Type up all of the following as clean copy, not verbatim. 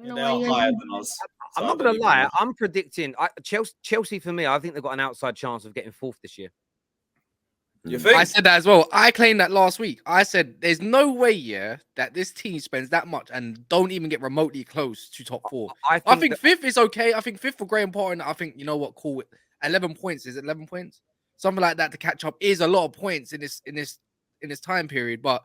don't know They why are you higher guys. than us. I'm So not I going to believe lie. them. I'm predicting Chelsea for me. I think they've got an outside chance of getting fourth this year. You think? I said that as well. I claimed that last week. I said there's no way, that this team spends that much and don't even get remotely close to top four. I think fifth is okay. I think fifth for Graham Potter. I think, you know what, cool. 11 points. Is it 11 points? Something like that to catch up is a lot of points in this time period. But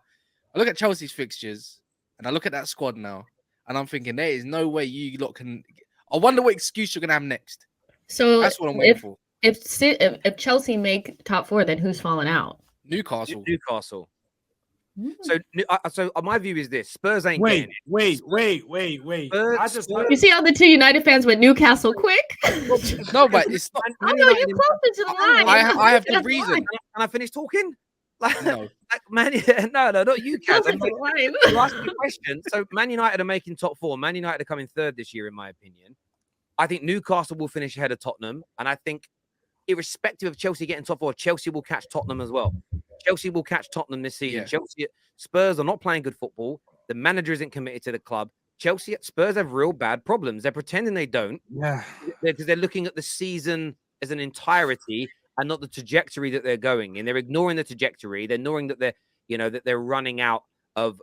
I look at Chelsea's fixtures and I look at that squad now, and I'm thinking there is no way you lot can. I wonder what excuse you're gonna have next. So That's what I'm waiting for. if Chelsea make top four, then who's falling out? Newcastle. So my view is this: Spurs ain't getting it. Wait. You see how the two United fans went Newcastle quick? No, but it's not. Oh no, you closer to the line. I have the reason. Can I finish talking? No. Man, no, not you, Kaz. Closer to the line. You asked me a question. So Man United are making top four. Man United are coming third this year, in my opinion. I think Newcastle will finish ahead of Tottenham, and I think, irrespective of Chelsea getting top four, Chelsea will catch Tottenham as well. Chelsea will catch Tottenham this season. Yeah. Spurs are not playing good football. The manager isn't committed to the club. Spurs have real bad problems. They're pretending they don't. Yeah. Because they're looking at the season as an entirety and not the trajectory that they're going in. They're ignoring the trajectory. They're ignoring that they're running out of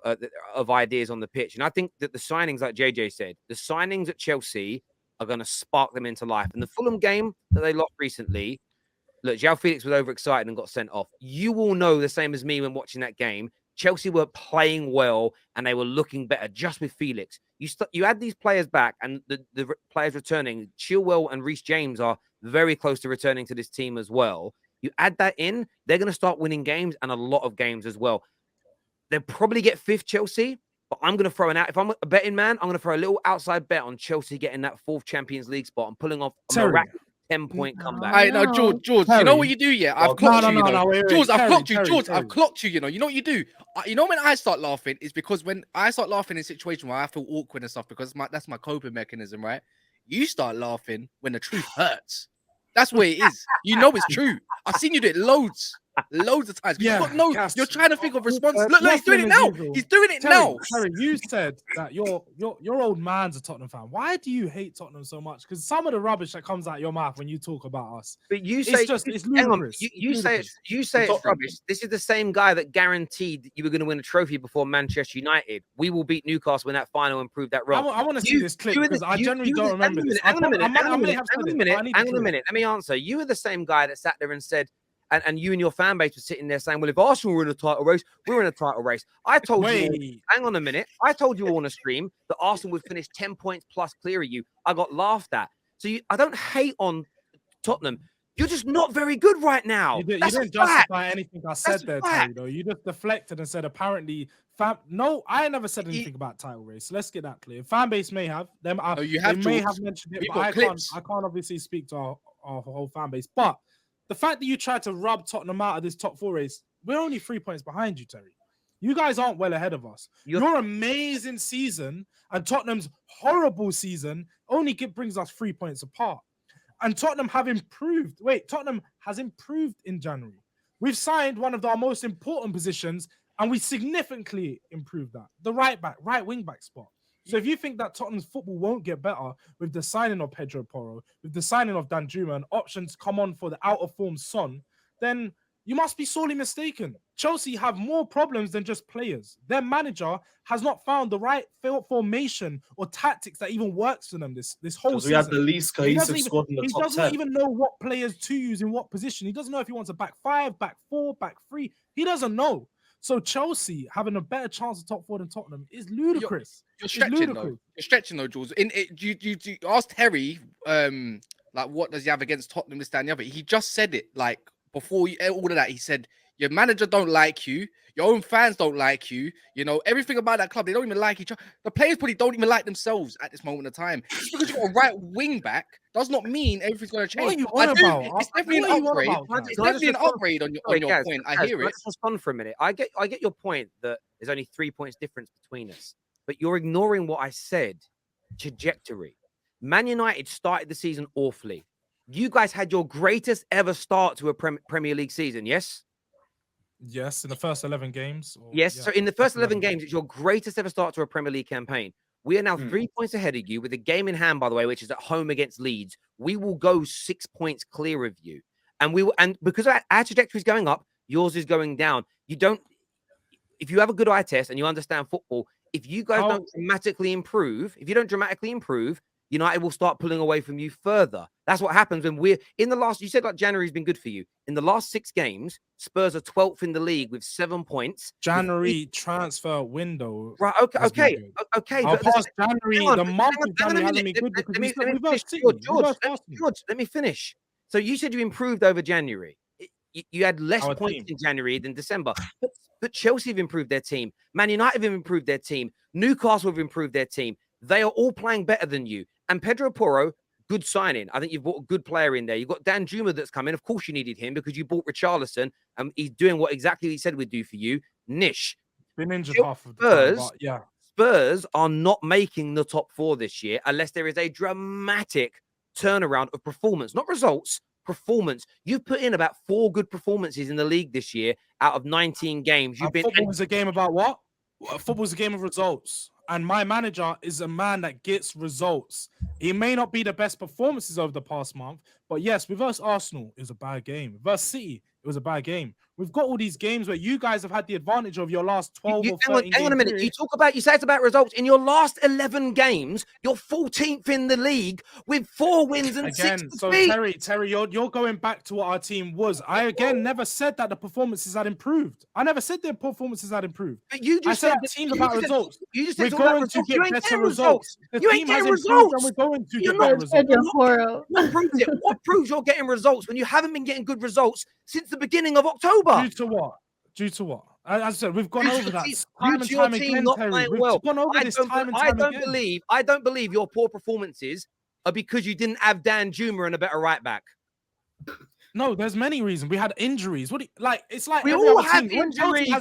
ideas on the pitch. And I think that the signings, like JJ said, the signings at Chelsea are going to spark them into life. And the Fulham game that they lost recently, look, João Felix was overexcited and got sent off. You all know the same as me when watching that game. Chelsea were playing well and they were looking better just with Felix. You add these players back, and the players returning, Chilwell and Reece James are very close to returning to this team as well. You add that in, they're going to start winning games, and a lot of games as well. They'll probably get fifth, Chelsea, but I'm going to throw if I'm a betting man, I'm going to throw a little outside bet on Chelsea getting that fourth Champions League spot and pulling off a miraculous 10-point comeback. I know, George. You know what you do, yeah? I've clocked you. George, I've clocked you. George, I've clocked you. You know what you do. You know when I start laughing is because when I start laughing in a situation where I feel awkward and stuff, because that's my coping mechanism, right? You start laughing when the truth hurts. That's where it is. You know it's true. I've seen you do it loads of times. Yeah, you're trying to think of responses. Look, he's doing it now. He's doing it now. Terry, you said that your old man's a Tottenham fan. Why do you hate Tottenham so much? Because some of the rubbish that comes out your mouth when you talk about us, but you say it's ludicrous. You say it's rubbish. This is the same guy that guaranteed that you were going to win a trophy before Manchester United. We will beat Newcastle in that final and prove that wrong. I want to see this clip because I generally don't remember this. Hang on a minute. Let me answer. You were the same guy that sat there and said, and you and your fan base were sitting there saying, well, if Arsenal were in a title race, we're in a title race. I told you, hang on a minute. I told you all on a stream that Arsenal would finish 10 points plus clear of you. I got laughed at. So I don't hate on Tottenham. You're just not very good right now. You didn't justify anything I said there, Terry, though. You just deflected and said apparently no, I never said anything about title race. Let's get that clear. Fan base may have them. They may have mentioned it, but I can't obviously speak to our whole fan base. But the fact that you tried to rub Tottenham out of this top four race, we're only 3 points behind you, Terry. You guys aren't well ahead of us. Your amazing season and Tottenham's horrible season only brings us 3 points apart. And Tottenham have improved. Tottenham has improved in January. We've signed one of our most important positions, and we significantly improved that. The right wing back spot. So if you think that Tottenham's football won't get better with the signing of Pedro Porro, with the signing of Danjuma, and options come on for the out-of-form Son, then you must be sorely mistaken. Chelsea have more problems than just players. Their manager has not found the right formation or tactics that even works for them this whole season. We have the least cohesive squad in the top 10. He doesn't even know what players to use in what position. He doesn't know if he wants a back five, back four, back three. He doesn't know. So Chelsea having a better chance of top four than Tottenham is ludicrous. You're stretching though. You're stretching though, Jules. You asked Terry, like what does he have against Tottenham, this, that, and the other. He just said it like before all of that. He said your manager don't like you, your own fans don't like you. You know everything about that club. They don't even like each other. The players probably don't even like themselves at this moment of time. Just because you got a right wing back does not mean everything's going to change. What are you on about? It's definitely an upgrade. It's definitely an upgrade on your point. I hear it. Let's respond for a minute. I get your point that there's only 3 points difference between us, but you're ignoring what I said. Trajectory. Man United started the season awfully. You guys had your greatest ever start to a Premier League season, yes? Yes, in the first 11 games. Yes, so in the first 11 games, it's your greatest ever start to a Premier League campaign. We are now 3 points ahead of you with a game in hand, by the way, which is at home against Leeds. We will go 6 points clear of you. And because our trajectory is going up, yours is going down. If you have a good eye test and you understand football, if you guys don't dramatically improve, United will start pulling away from you further. That's what happens when we're in the last. You said like January's been good for you. In the last 6 games, Spurs are 12th in the league with 7 points. January transfer window. Right. Okay. I'll pass January. The month of January hasn't been good because George, let me finish. So you said you improved over January. You had less points in January than December. But Chelsea have improved their team. Man United have improved their team. Newcastle have improved their team. They are all playing better than you. And Pedro Porro, good signing. I think you've brought a good player in there. You've got Dan Juma that's come in. Of course you needed him because you bought Richarlison and he's doing what exactly he said we'd do for you. Nish. Been injured half of the time, yeah. Spurs are not making the top 4 this year unless there is a dramatic turnaround of performance, not results, performance. You've put in about 4 good performances in the league this year out of 19 games. Football is a game about what? Football is a game of results. And my manager is a man that gets results. He may not be the best performances over the past month, but yes, with us Arsenal, it was a bad game. With us City, it was a bad game. We've got all these games where you guys have had the advantage of your last 12 or 13 Hang on a minute. Period. You say it's about results. In your last 11 games, you're 14th in the league with 4 wins and 6 defeats. So Terry, you're going back to what our team was. I never said that the performances had improved. I never said the performances had improved. But you just said the team's about results. You just we're going to get better results. You ain't getting results. And we're going to get better results. What proves it? What proves you're getting results when you haven't been getting good results since the beginning of October? Due to what? As I said, we've gone over that time and time again, Terry. We've gone over this time and time again. I don't believe your poor performances are because you didn't have Dan Juma and a better right back. No, there's many reasons. We had injuries. It's like we all have injuries.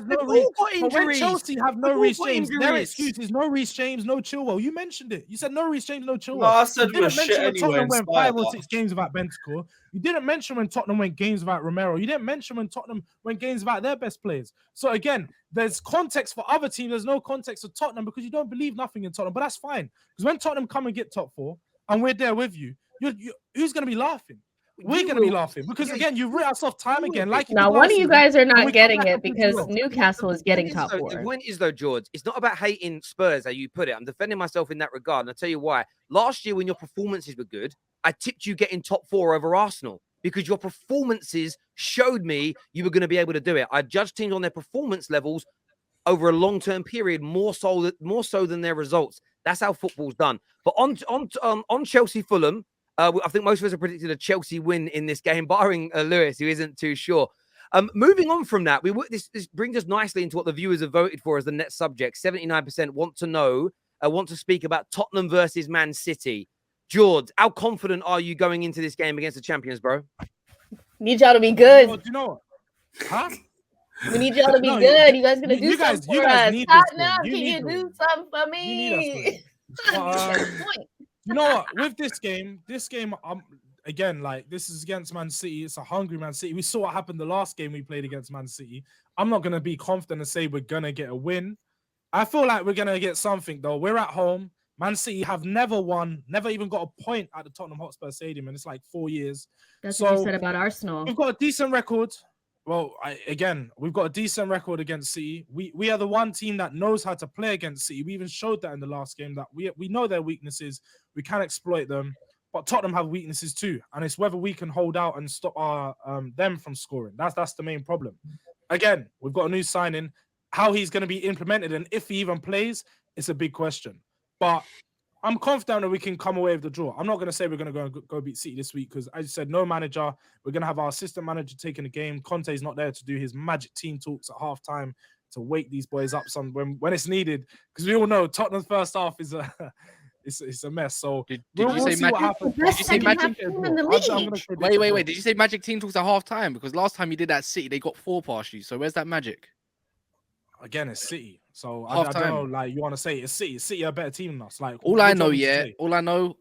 When Chelsea have no Reece James, their excuse is no Reece James, no Chilwell. You mentioned it. You said no Reece James, no Chilwell. No, I said we were shit anyway. Tottenham went 5 or 6 games without Bentancur. You didn't mention when Tottenham went games without Romero. You didn't mention when Tottenham went games without their best players. So again, there's context for other teams. There's no context for Tottenham because you don't believe nothing in Tottenham. But that's fine because when Tottenham come and get top 4 and we're there with you, who's going to be laughing? We're going to be laughing because, again, you've written us off time again. Now, one of you guys are not getting it because Newcastle is getting top 4. The point is, though, George, it's not about hating Spurs, how you put it. I'm defending myself in that regard, and I'll tell you why. Last year, when your performances were good, I tipped you getting top 4 over Arsenal because your performances showed me you were going to be able to do it. I judged teams on their performance levels over a long-term period, more so than their results. That's how football's done. But on Chelsea Fulham, I think most of us have predicted a Chelsea win in this game, barring Lewis, who isn't too sure. Moving on from that, this brings us nicely into what the viewers have voted for as the next subject. 79% want to speak about Tottenham versus Man City. George, how confident are you going into this game against the champions, bro? Need y'all to be good. Do you know what? Huh? We need y'all to be good. You guys gonna do something for us? Tottenham, can you do something for me? You know what? With this game, again, like this is against Man City. It's a hungry Man City. We saw what happened the last game we played against Man City. I'm not gonna be confident and say we're gonna get a win. I feel like we're gonna get something though. We're at home. Man City have never won, never even got a point at the Tottenham Hotspur Stadium, and it's like 4 years. That's what you said about Arsenal. We've got a decent record. Well, we've got a decent record against City. We are the one team that knows how to play against City. We even showed that in the last game that we know their weaknesses. We can exploit them, but Tottenham have weaknesses too, and it's whether we can hold out and stop them from scoring. That's the main problem. Again, we've got a new signing. How he's going to be implemented and if he even plays, it's a big question. But I'm confident that we can come away with the draw. I'm not going to say we're going to go beat City this week because, as you said, no manager. We're going to have our assistant manager taking the game. Conte's not there to do his magic team talks at halftime to wake these boys up when it's needed. Because we all know Tottenham's first half is it's a mess. So did you say magic? Did you say magic? Wait. Did you say magic team talks at halftime? Because last time you did that City, they got 4 past you. So where's that magic? Again, it's City. So I don't know, like you want to say it's City. City are a better team than us. Like all I know,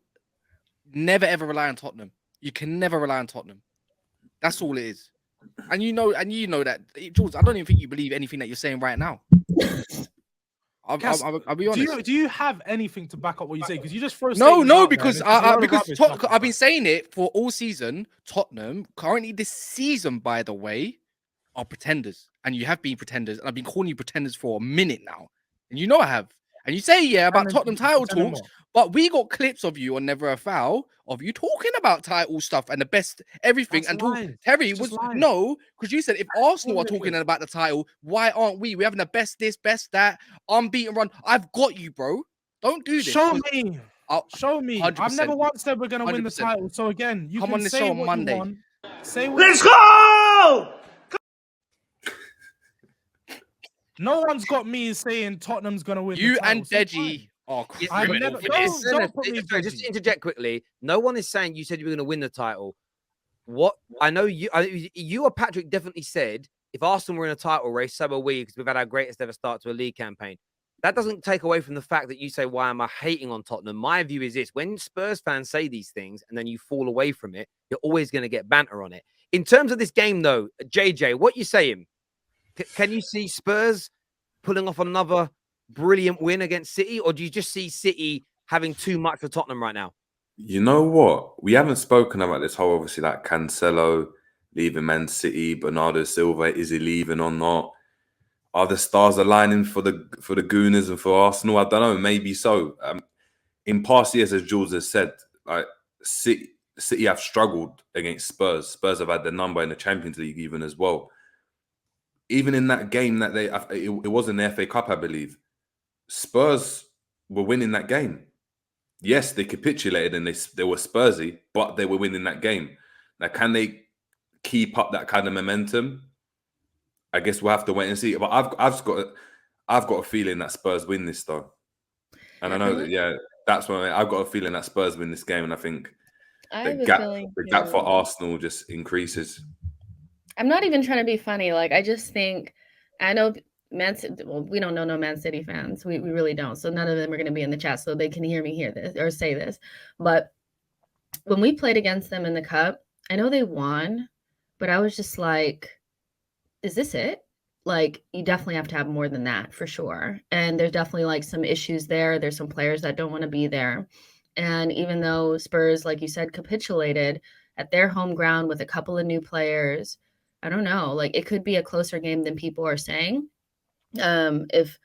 never ever rely on Tottenham. You can never rely on Tottenham. That's all it is. And you know that, Jules. I don't even think you believe anything that you're saying right now. I'll be honest. Do you have anything to back up what you say? Because you just throw no, because I've been saying it for all season. Tottenham currently this season, by the way, are pretenders, and you have been pretenders, and I've been calling you pretenders for a minute now, and you know I have. And you say about Tottenham title talks, but we got clips of you on Never a Foul of you talking about title stuff and the best everything. That's and lies. Terry was no, because you said if Arsenal are talking about the title, why aren't we? We're having the best this, best that, unbeaten run. I've got you, bro. Don't do this. Show me. Show me. 100%. I've never once said we're gonna win the 100%. title. So again, you come can on this say show on what Monday. You want. Say what Let's go! No one's got me saying Tottenham's gonna win. You the title, and Deji are criminal. Just to interject quickly. No one is saying you said you were going to win the title. What I know, you or Patrick definitely said if Arsenal were in a title race, so are we, because we've had our greatest ever start to a league campaign. That doesn't take away from the fact that you say, why am I hating on Tottenham? My view is this: when Spurs fans say these things and then you fall away from it, you're always going to get banter on it. In terms of this game, though, JJ, what you saying? Can you see Spurs pulling off another brilliant win against City, or do you just see City having too much for Tottenham right now? You know what? We haven't spoken about this whole, obviously, like Cancelo leaving Man City, Bernardo Silva, is he leaving or not? Are the stars aligning for the Gooners and for Arsenal? I don't know, maybe so. In past years, as Jules has said, like City have struggled against Spurs. Spurs have had their number in the Champions League even as well. Even in that game that it was in the FA Cup, I believe, Spurs were winning that game. Yes, they capitulated and they were Spursy, but they were winning that game. Now, can they keep up that kind of momentum? I guess we'll have to wait and see. But I've got a feeling that Spurs win this though, and I know that that's why I've got a feeling that Spurs win this game, and I think the gap for Arsenal just increases. I'm not even trying to be funny. Like, I just think, I know Man City, well, we don't know no Man City fans. We really don't. So none of them are going to be in the chat so they can hear me hear this or say this. But when we played against them in the cup, I know they won, but I was just like, is this it? Like, you definitely have to have more than that for sure. And there's definitely like some issues there. There's some players that don't want to be there. And even though Spurs, like you said, capitulated at their home ground with a couple of new players, I don't know, like it could be a closer game than people are saying if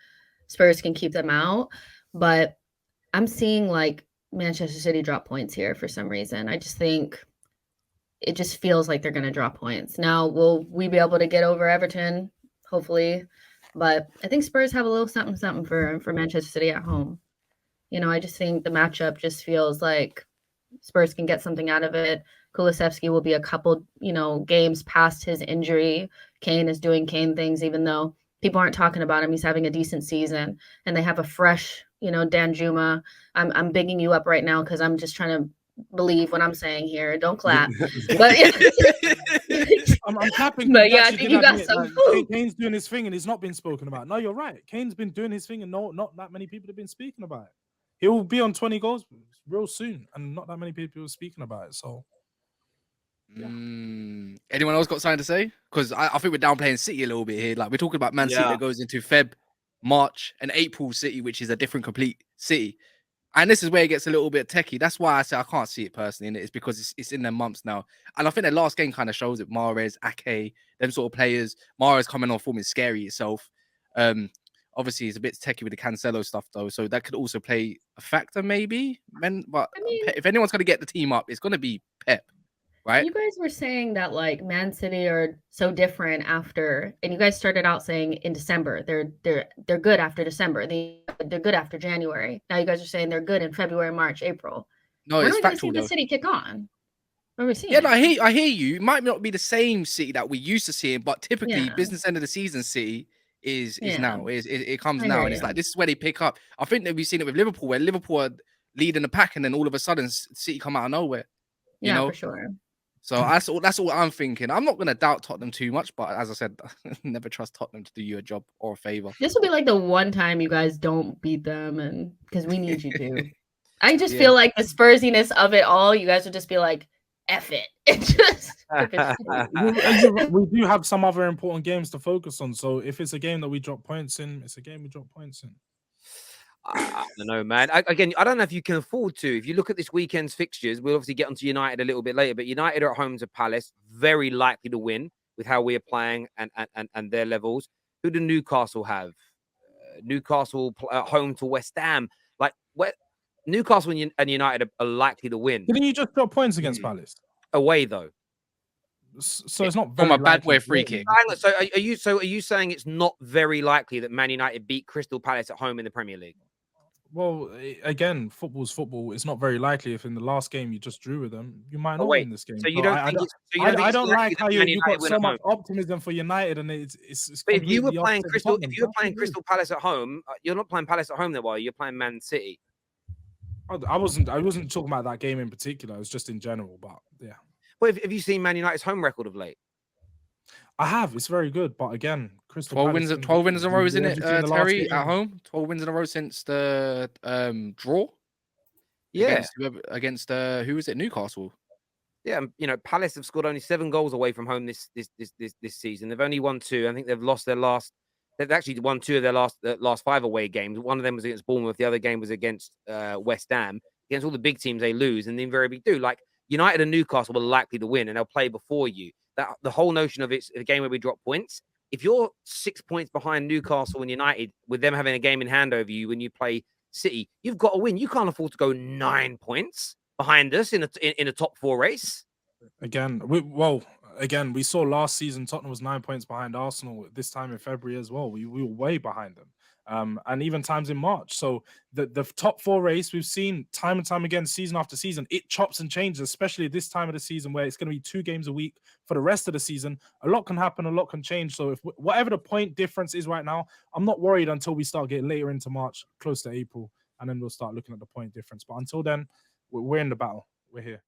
Spurs can keep them out. But I'm seeing like Manchester City drop points here for some reason. I just think it just feels like they're going to drop points. Now, will we be able to get over Everton? Hopefully. But I think Spurs have a little something for Manchester City at home. You know, I just think the matchup just feels like Spurs can get something out of it. Kulusevski will be a couple, games past his injury. Kane is doing Kane things, even though people aren't talking about him. He's having a decent season, and they have a fresh, Danjuma. I'm bigging you up right now because I'm just trying to believe what I'm saying here. Don't clap. But I'm clapping. But yeah, I think you got some. Kane's doing his thing, and he's not been spoken about. No, you're right. Kane's been doing his thing, and not that many people have been speaking about it. He will be on 20 goals real soon, and not that many people are speaking about it. So. Yeah. Anyone else got something to say? Because I think we're downplaying City a little bit here. Like, we're talking about Man City that goes into Feb, March, and April City, which is a different complete city. And this is where it gets a little bit techie. That's why I say I can't see it personally. And it's because it's in their months now. And I think their last game kind of shows it. Mahrez, Ake, them sort of players. Mahrez coming on forming scary itself. Obviously, it's a bit techie with the Cancelo stuff, though. So that could also play a factor, maybe. But if anyone's going to get the team up, it's going to be Pep. Right? You guys were saying that like Man City are so different after, and you guys started out saying in December they're good after December. They're good after January. Now you guys are saying they're good in February, March, April. No, it's factual. The City kick on. What are we seeing? Yeah, no, I hear you. It might not be the same City that we used to see, but typically business end of the season City is now. It comes now, and it's like this is where they pick up. I think that we've seen it with Liverpool, where Liverpool are leading the pack, and then all of a sudden City come out of nowhere. You know? For sure. So that's all I'm thinking. I'm not going to doubt Tottenham too much, but as I said, never trust Tottenham to do you a job or a favor. This will be like the one time you guys don't beat them, and because we need you to. I just feel like the Spursiness of it all, you guys would just be like, F it. We do have some other important games to focus on. So if it's a game that we drop points in, it's a game we drop points in. I don't know, man. Again, I don't know if you can afford to. If you look at this weekend's fixtures, we'll obviously get onto United a little bit later, but United are at home to Palace, very likely to win with how we are playing and their levels. Who do Newcastle have? Newcastle at home to West Ham. Like, Newcastle and United are likely to win. Didn't you just drop points against Palace? Away, though. So it's not very from a bad way free kick. So are you saying it's not very likely that Man United beat Crystal Palace at home in the Premier League? Well, again, football's football. It's not very likely if in the last game you just drew with them, you might not win this game. So you don't think I don't like how you got so much optimism for United, and it's. But if you were playing Crystal Palace at home, you're not playing Palace at home there, while you're playing Man City. I wasn't talking about that game in particular. It was just in general, but yeah. Well, have you seen Man United's home record of late? I have. It's very good, but again, Crystal 12 Palace wins. 12 wins in a row, isn't it, Terry? At home, 12 wins in a row since the draw. Yeah, against who was it? Newcastle. Yeah, Palace have scored only 7 goals away from home this season. They've only won 2. I think they've lost their last. They've actually won 2 of their last 5 away games. One of them was against Bournemouth. The other game was against West Ham. Against all the big teams, they lose, and they invariably do. Like United and Newcastle are likely to win, and they'll play before you. That the whole notion of it's a game where we drop points. If you're 6 points behind Newcastle and United, with them having a game in hand over you when you play City, you've got to win. You can't afford to go 9 points behind us in a top 4 race. Again, we saw last season Tottenham was 9 points behind Arsenal this time in February as well. We were way behind them. And even times in March. So the top 4 race we've seen time and time again, season after season, it chops and changes, especially this time of the season where it's going to be 2 games a week for the rest of the season. A lot can happen, a lot can change. So if whatever the point difference is right now, I'm not worried until we start getting later into March, close to April, and then we'll start looking at the point difference. But until then, we're in the battle. We're here.